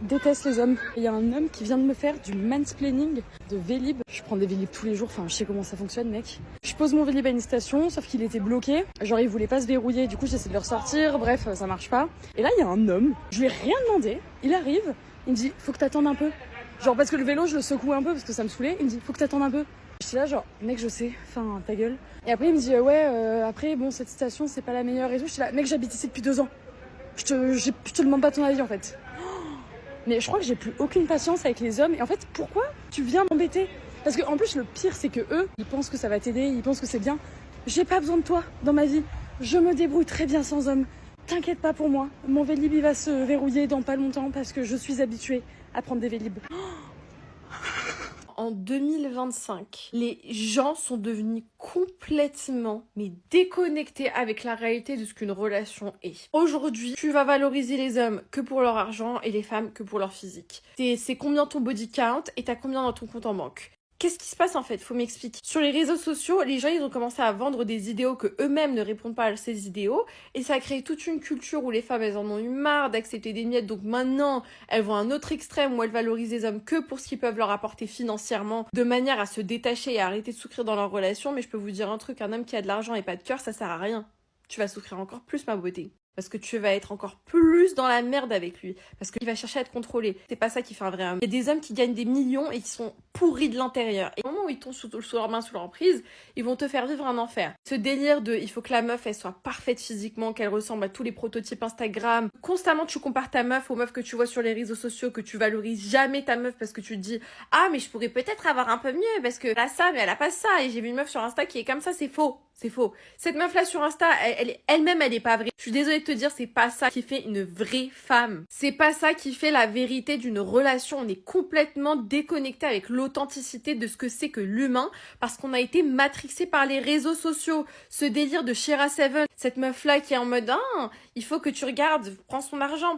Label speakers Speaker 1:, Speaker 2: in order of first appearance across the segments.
Speaker 1: déteste les hommes. Il y a un homme qui vient de me faire du mansplaining de Vélib. Je prends des Vélib tous les jours, enfin je sais comment ça fonctionne mec. Je pose mon Vélib à une station, sauf qu'il était bloqué. Genre il voulait pas se verrouiller, du coup j'essaie de le ressortir, bref ça marche pas. Et là il y a un homme, je lui ai rien demandé, il arrive, il me dit faut que t'attendes un peu. Genre parce que le vélo je le secoue un peu parce que ça me saoulait, il me dit faut que t'attendes un peu. J'étais là genre mec je sais, enfin ta gueule. Et après il me dit après bon cette station c'est pas la meilleure et tout. J'étais là mec j'habite ici depuis 2 ans. Je te demande pas ton avis en fait. Mais je crois que j'ai plus aucune patience avec les hommes. Et en fait, pourquoi tu viens m'embêter? Parce qu'en plus, le pire, c'est que eux, ils pensent que ça va t'aider, ils pensent que c'est bien. J'ai pas besoin de toi dans ma vie. Je me débrouille très bien sans hommes. T'inquiète pas pour moi. Mon Vélib, il va se verrouiller dans pas longtemps parce que je suis habituée à prendre des Vélib.
Speaker 2: En 2025, les gens sont devenus complètement déconnectés avec la réalité de ce qu'une relation est. Aujourd'hui, tu vas valoriser les hommes que pour leur argent et les femmes que pour leur physique. C'est combien ton body count et t'as combien dans ton compte en banque. Qu'est-ce qui se passe en fait? Faut m'expliquer. Sur les réseaux sociaux, les gens ils ont commencé à vendre des idéaux que eux-mêmes ne répondent pas à ces idéaux et ça a créé toute une culture où les femmes elles en ont eu marre d'accepter des miettes, donc maintenant elles vont à un autre extrême où elles valorisent les hommes que pour ce qu'ils peuvent leur apporter financièrement de manière à se détacher et à arrêter de souffrir dans leur relation. Mais je peux vous dire un truc, un homme qui a de l'argent et pas de cœur, ça sert à rien. Tu vas souffrir encore plus ma beauté. Parce que tu vas être encore plus dans la merde avec lui. Parce qu'il va chercher à te contrôler. C'est pas ça qui fait un vrai homme. Il y a des hommes qui gagnent des millions et qui sont pourris de l'intérieur. Et au moment où ils tombent sous leur main, sous leur emprise, ils vont te faire vivre un enfer. Ce délire de il faut que la meuf elle soit parfaite physiquement, qu'elle ressemble à tous les prototypes Instagram. Constamment tu compares ta meuf aux meufs que tu vois sur les réseaux sociaux, que tu valorises jamais ta meuf parce que tu te dis ah mais je pourrais peut-être avoir un peu mieux parce que elle a ça mais elle a pas ça. Et j'ai vu une meuf sur Insta qui est comme ça, c'est faux. C'est faux. Cette meuf-là sur Insta, elle-même, elle est pas vraie. Je suis désolée de te dire, c'est pas ça qui fait une vraie femme. C'est pas ça qui fait la vérité d'une relation. On est complètement déconnecté avec l'authenticité de ce que c'est que l'humain parce qu'on a été matrixé par les réseaux sociaux. Ce délire de Shira Seven, cette meuf-là qui est en mode ah, il faut que tu regardes, prends son argent,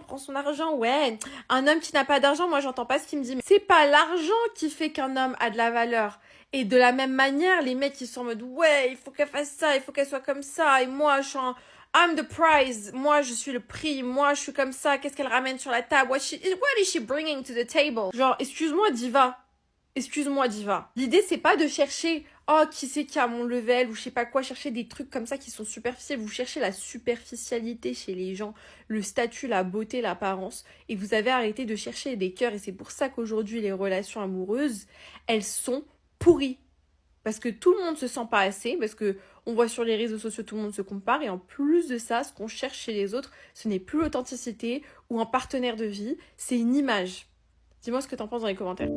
Speaker 2: ouais. Un homme qui n'a pas d'argent, moi j'entends pas ce qu'il me dit. Mais c'est pas l'argent qui fait qu'un homme a de la valeur. Et de la même manière, les mecs qui sont en mode ouais, il faut qu'elle fasse ça, il faut qu'elle soit comme ça, et moi je suis I'm the prize, moi je suis le prix, moi je suis comme ça, qu'est-ce qu'elle ramène sur la table, what is she bringing to the table? Genre, excuse-moi diva. L'idée c'est pas de chercher oh qui c'est qui a mon level ou je sais pas quoi, chercher des trucs comme ça qui sont superficiels. Vous cherchez la superficialité chez les gens, le statut, la beauté, l'apparence, et vous avez arrêté de chercher des cœurs. Et c'est pour ça qu'aujourd'hui les relations amoureuses, elles sont pourri. Parce que tout le monde se sent pas assez, parce que on voit sur les réseaux sociaux, tout le monde se compare, et en plus de ça, ce qu'on cherche chez les autres, ce n'est plus l'authenticité ou un partenaire de vie, c'est une image. Dis-moi ce que t'en penses dans les commentaires.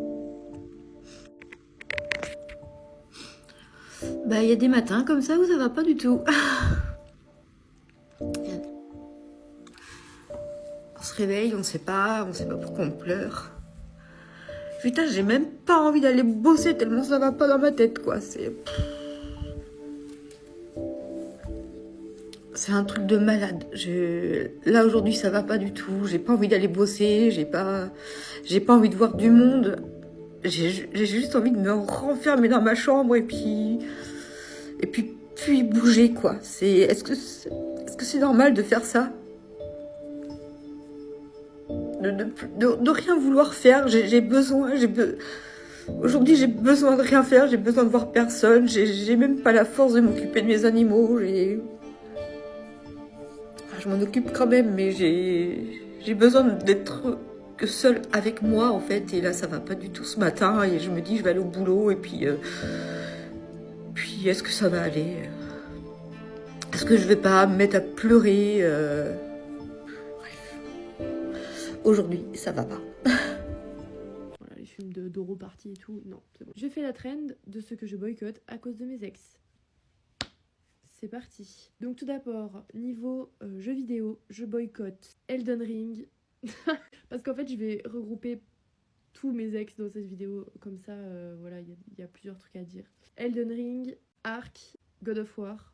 Speaker 3: Bah, il y a des matins comme ça où ça va pas du tout. On se réveille, on sait pas pourquoi on pleure. Putain, j'ai même pas envie d'aller bosser tellement ça va pas dans ma tête, quoi. C'est un truc de malade. Là, aujourd'hui, ça va pas du tout. J'ai pas envie d'aller bosser. J'ai pas envie de voir du monde. J'ai juste envie de me renfermer dans ma chambre et puis bouger, quoi. Est-ce que c'est normal de faire ça? De rien vouloir faire. Aujourd'hui, j'ai besoin de rien faire, j'ai besoin de voir personne, j'ai même pas la force de m'occuper de mes animaux, je m'en occupe quand même, mais j'ai besoin d'être que seule avec moi, en fait, et là, ça va pas du tout ce matin, et je me dis, je vais aller au boulot, et puis est-ce que ça va aller? Est-ce que je vais pas me mettre à pleurer? Aujourd'hui, ça va pas.
Speaker 1: Voilà, les films d'Euro Party et tout, non, c'est bon. Je fais la trend de ce que je boycotte à cause de mes ex. C'est parti. Donc tout d'abord, niveau jeux vidéo, je boycotte Elden Ring. Parce qu'en fait, je vais regrouper tous mes ex dans cette vidéo. Comme ça, voilà, il y a plusieurs trucs à dire. Elden Ring, Ark, God of War.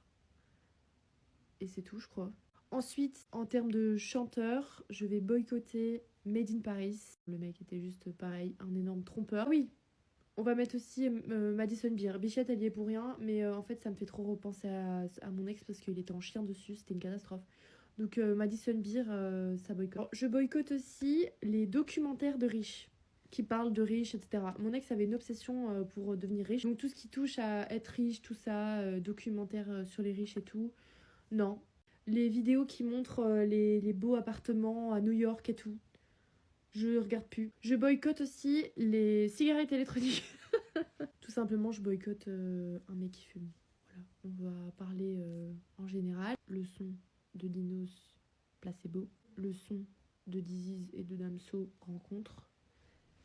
Speaker 1: Et c'est tout, je crois. Ensuite, en termes de chanteur, je vais boycotter Made in Paris. Le mec était juste pareil, un énorme trompeur. Oui, on va mettre aussi Madison Beer. Bichette, elle y est pour rien, mais en fait, ça me fait trop repenser à mon ex parce qu'il était en chien dessus, c'était une catastrophe.
Speaker 2: Donc Madison Beer, ça boycotte. Alors, je boycotte aussi les documentaires de riches qui parlent de riches, etc. Mon ex avait une obsession pour devenir riche. Donc tout ce qui touche à être riche, tout ça, documentaires sur les riches et tout, non. Les vidéos qui montrent les beaux appartements à New York et tout, je regarde plus. Je boycotte aussi les cigarettes électroniques. Tout simplement, je boycotte un mec qui fume. Voilà. On va parler en général. Le son de Dinos, Placebo. Le son de Diziz et de Damso, Rencontre.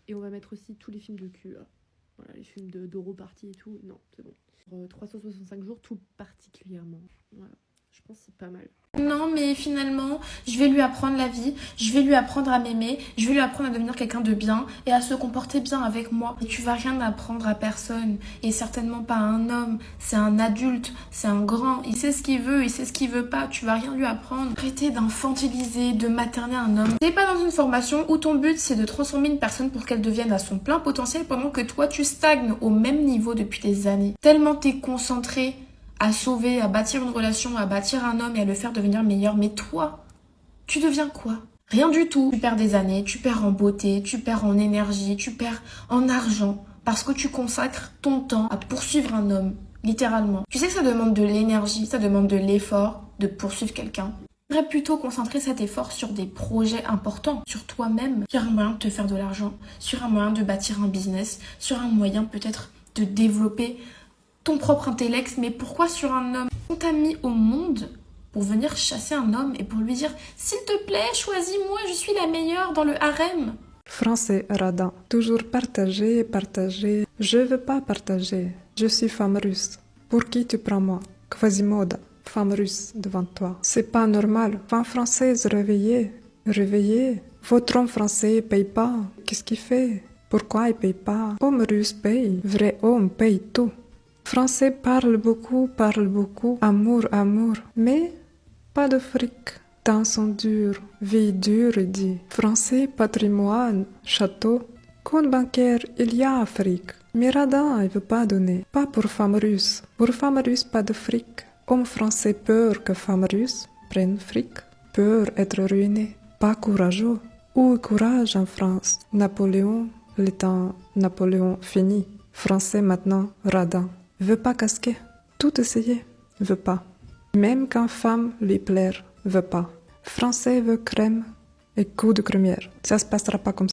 Speaker 2: Et on va mettre aussi tous les films de cul. Là. Voilà, les films de Doro Party et tout. Non, c'est bon. 365 jours, tout particulièrement. Voilà. Je pense que c'est pas mal.
Speaker 4: Non, mais finalement, je vais lui apprendre la vie, je vais lui apprendre à m'aimer, je vais lui apprendre à devenir quelqu'un de bien et à se comporter bien avec moi. Et tu vas rien apprendre à personne, et certainement pas à un homme. C'est un adulte, c'est un grand, il sait ce qu'il veut, il sait ce qu'il veut pas, tu vas rien lui apprendre. Arrêtez d'infantiliser, de materner un homme. T'es pas dans une formation où ton but c'est de transformer une personne pour qu'elle devienne à son plein potentiel pendant que toi tu stagnes au même niveau depuis des années. Tellement t'es concentré à sauver, à bâtir une relation, à bâtir un homme et à le faire devenir meilleur. Mais toi, tu deviens quoi? Rien du tout. Tu perds des années, tu perds en beauté, tu perds en énergie, tu perds en argent. Parce que tu consacres ton temps à poursuivre un homme, littéralement. Tu sais que ça demande de l'énergie, ça demande de l'effort de poursuivre quelqu'un. Tu devrais plutôt concentrer cet effort sur des projets importants, sur toi-même, sur un moyen de te faire de l'argent, sur un moyen de bâtir un business, sur un moyen peut-être de développer ton propre intellect, mais pourquoi sur un homme? On t'a mis au monde pour venir chasser un homme et pour lui dire « S'il te plaît, choisis-moi, je suis la meilleure dans le harem ».
Speaker 5: Français radin, toujours partager, partager. Je veux pas partager. Je suis femme russe. Pour qui tu prends moi? Quasimodo, femme russe devant toi. C'est pas normal. Femme française, réveillez, réveillez. Votre homme français paye pas. Qu'est-ce qu'il fait? Pourquoi il paye pas? Homme russe paye. Vrai homme paye tout. Français parle beaucoup, amour, amour, mais pas de fric. Temps sont durs, vie dure, dit. Français, patrimoine, château, compte bancaire, il y a Afrique. Mais radin, il veut pas donner, pas pour femme russe. Pour femme russe, pas de fric. Homme français peur que femme russe prenne fric, peur être ruiné, pas courageux. Où est courage en France? Napoléon, le temps Napoléon fini. Français maintenant, radin. Veut pas casquer, tout essayer, veut pas. Même quand femme lui plaire, veut pas. Français veut crème et coup de crémière. Ça se passera pas comme ça.